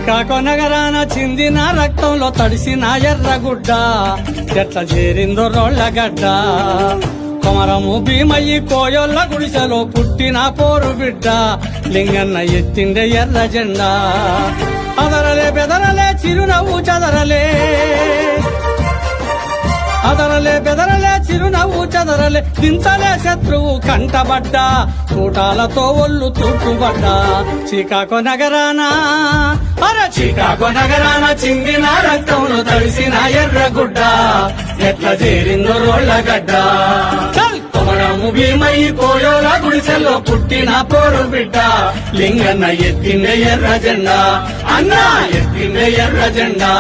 శ్రీకాకుళ నగరాన చిందిన రక్తంలో తడిసిన ఎర్రగుడ్డ ఎట్ల చేరిందో రోళ్లగడ్డ కొమరము భీమయ్యి కోయొల్ల గుడిసెలో పుట్టిన పోరు బిడ్డ లింగన్న ఎత్తిండే ఎర్ర జెండా అదరలే బెదరలే చిరునవ్వు చదరలే అదరలే బెదరలే చిరునవ్వు చదరలే దించలే శత్రువు కంటబడ్డా తూటాలతో ఒళ్ళు తూటుబడ్డా శ్రీకాకుళ నగరాన అరే శ్రీకాకుళ నగరాన చిందిన రక్తంలో తడిసిన ఎర్రగుడ్డ ఎట్ల చేరిందో రోళ్లగడ్డ కొమరము భీమయ్యి కోయోల గుడిసెల్లో పుట్టిన పోరు బిడ్డ లింగన్న ఎత్తిండే ఎర్ర జెండా అన్నా ఎత్తిండే ఎర్ర జెండా